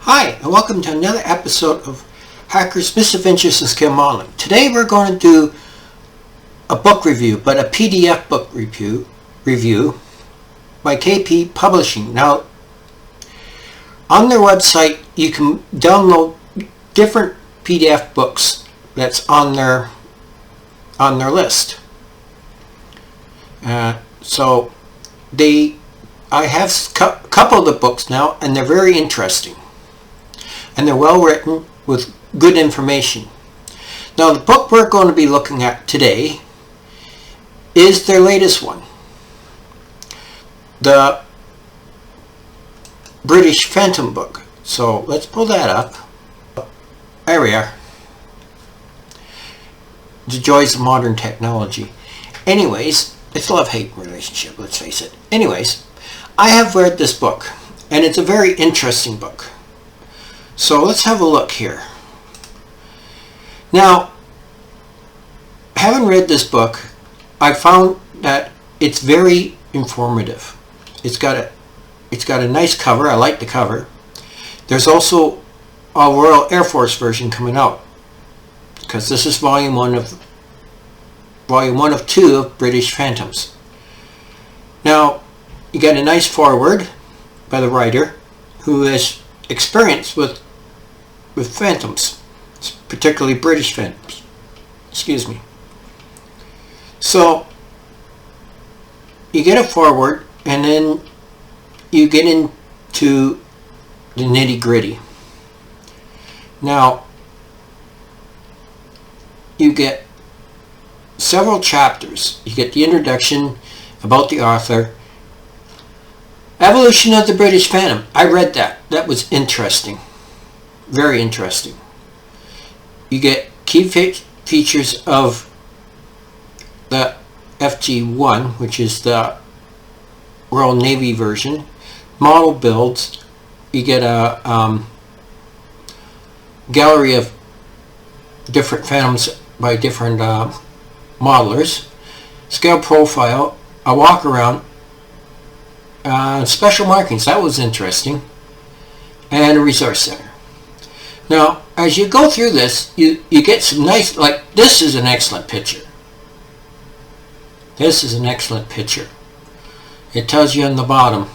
Hi, and welcome to another episode of Hackers Misadventures in Scale Modeling. Today we're going to do a book review, but a PDF book review by KLP Publishing. Now, on their website you can download different PDF books that's on their list. So I have a couple of the books now, and they're very interesting. And they're well written with good information. Now, the book we're going to be looking at today is their latest one, the British Phantom book. So let's pull that up. There we are. The Joys of Modern Technology. Anyways, it's a love-hate relationship, let's face it. Anyways, I have read this book, and it's a very interesting book. So let's have a look here. Now, having read this book, I found that it's very informative. It's got a nice cover. I like the cover. There's also a Royal Air Force version coming out, because this is volume one of two of British Phantoms. Now, you got a nice foreword by the writer, who has experience with Phantoms, particularly British Phantoms. Excuse me. So you get a foreword, and then you get into the nitty-gritty. Now, you get several chapters. You get the introduction about the author. Evolution of the British Phantom. I read that. That was interesting. Very interesting. You get key features of the FG1, which is the Royal Navy version. Model builds. You get a gallery of different Phantoms by different modelers. Scale profile. A walk around. Special markings, that was interesting, and a resource center. Now, as you go through this, you get some nice, like, this is an excellent picture. This is an excellent picture. It tells you on the bottom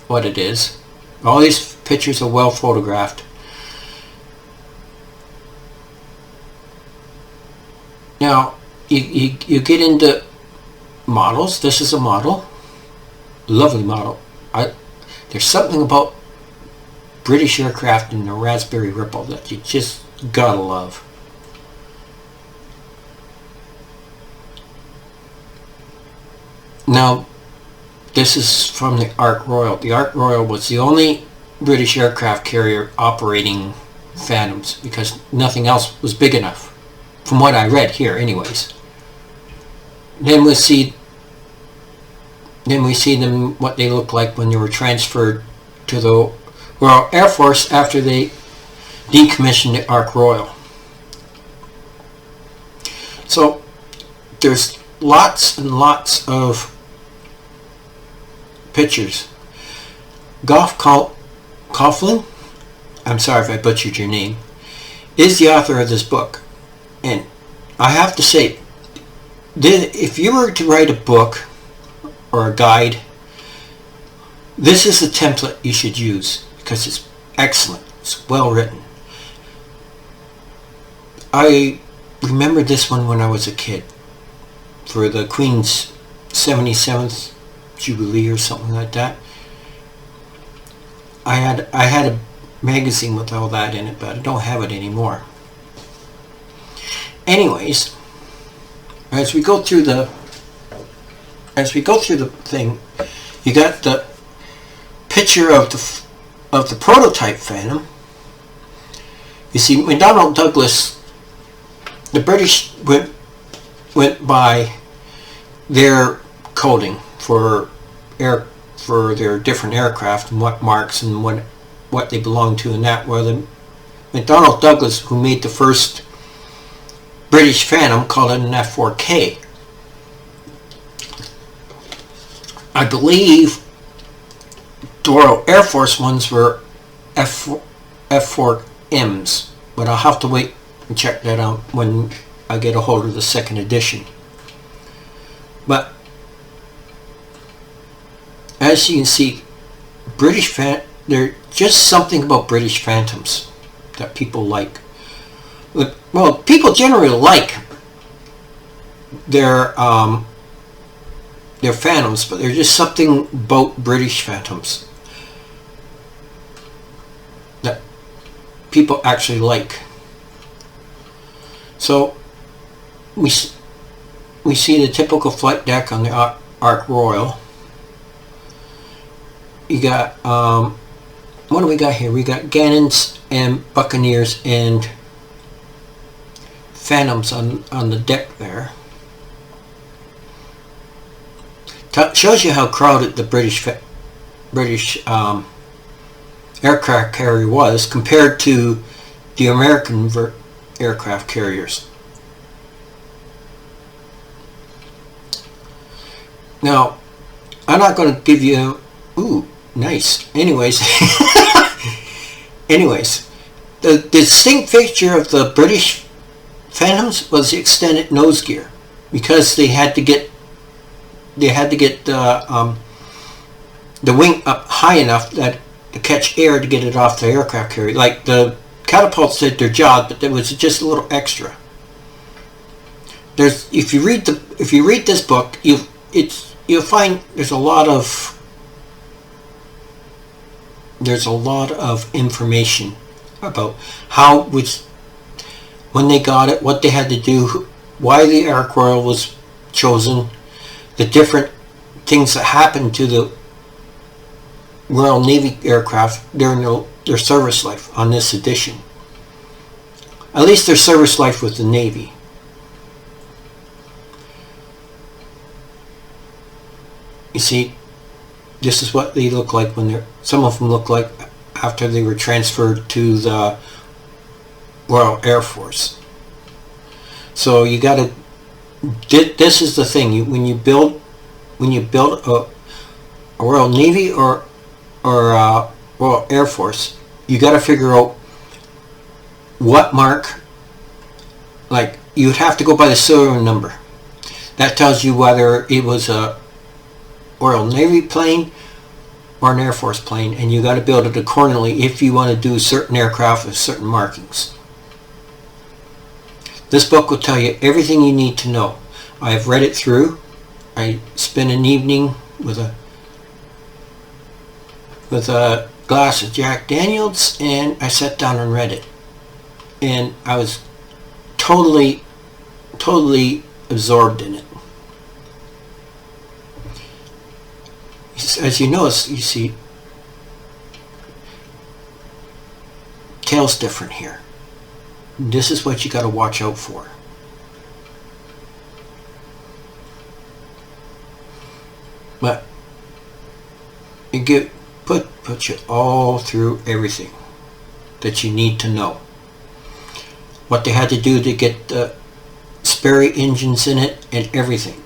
what it is. All these pictures are well photographed. Now, you get into models. This is a model. Lovely model. There's something about British aircraft and the Raspberry Ripple that you just gotta love. Now, this is from the Ark Royal. The Ark Royal was the only British aircraft carrier operating Phantoms, because nothing else was big enough, from what I read here anyways. Then we see them, what they look like when they were transferred to the Royal Air Force after they decommissioned the Ark Royal. So there's lots and lots of pictures. Geoff Coughlin, I'm sorry if I butchered your name, is the author of this book. And I have to say, if you were to write a book or a guide, this is the template you should use, because it's excellent. It's well written. I remember this one when I was a kid, for the Queen's 77th Jubilee or something like that. I had a magazine with all that in it, but I don't have it anymore. Anyways, as we go through the thing, you got the picture of the prototype Phantom. You see, McDonnell Douglas, the British went by their coding for their different aircraft and what marks and what they belong to, and that, where the McDonnell Douglas, who made the first British Phantom, called it an F4K. I believe the Royal Air Force ones were F4Ms, but I'll have to wait and check that out when I get a hold of the second edition. But as you can see, there's just something about British Phantoms that people like. Well, people generally like their Phantoms, but there's just something about British Phantoms that people actually like. So we see the typical flight deck on the Ark Royal. You got what do we got here? We got Gannons and Buccaneers and Phantoms on the deck there. Shows you how crowded the British aircraft carrier was compared to the American aircraft carriers. Now, I'm not going to give you... Ooh, nice. Anyways, the distinct feature of the British Phantoms was the extended nose gear, because they had to get the wing up high enough that to catch air to get it off the aircraft carrier. Like the catapults did their job, but there was just a little extra. If you read this book, you'll find there's a lot of information about when they got it, what they had to do, why the Ark Royal was chosen, the different things that happened to the Royal Navy aircraft during their service life on this edition. At least their service life with the Navy. You see, this is what they look like when some of them look like after they were transferred to the Royal Air Force. So you got to... This is the thing. When you build a Royal Navy or Royal Air Force, you got to figure out what mark. Like, you'd have to go by the serial number. That tells you whether it was a Royal Navy plane or an Air Force plane, and you got to build it accordingly if you want to do certain aircraft with certain markings. This book will tell you everything you need to know. I have read it through. I spent an evening with a glass of Jack Daniels, and I sat down and read it. And I was totally absorbed in it. As you notice, you see, tail's different here. This is what you got to watch out for. But it put you all through everything that you need to know. What they had to do to get the Sperry engines in it and everything.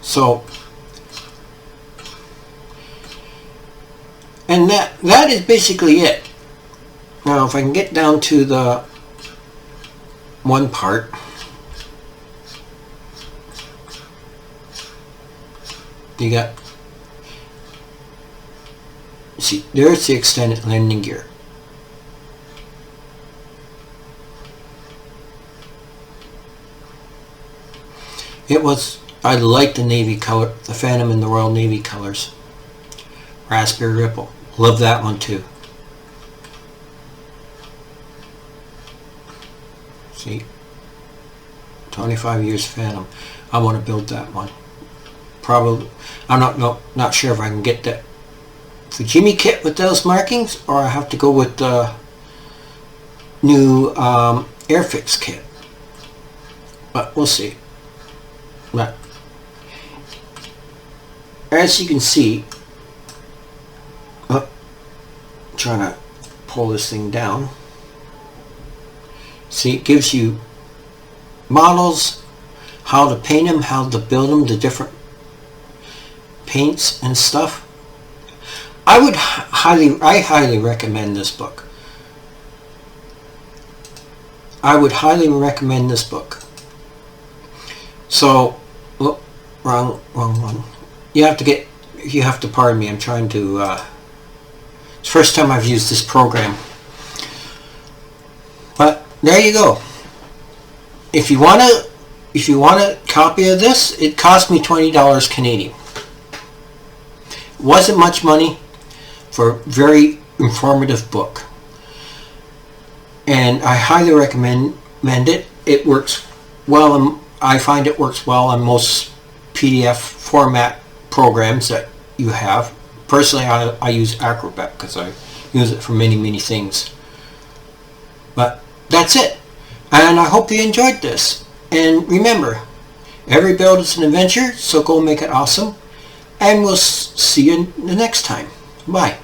So, and that is basically it. Now, if I can get down to the one part, you got, see, there's the extended landing gear. I like the Navy color, the Phantom in the Royal Navy colors. Raspberry Ripple. Love that one too. See? 25 years Phantom. I want to build that one. Probably. I'm not sure if I can get that Fujimi kit with those markings, or I have to go with the new Airfix kit. But we'll see. But as you can see, trying to pull this thing down. See, it gives you models, how to paint them, how to build them, the different paints and stuff, I highly recommend this book. I would highly recommend this book. So, oh, wrong one. You have to pardon me. I'm trying to. It's the first time I've used this program. But there you go. If you want a copy of this, it cost me $20 Canadian. It wasn't much money for a very informative book. And I highly recommend it. It works well, and I find it works well on most PDF format programs that you have. Personally, I use Acrobat because I use it for many things. But that's it. And I hope you enjoyed this. And remember, every build is an adventure, so go make it awesome. And we'll see you the next time. Bye.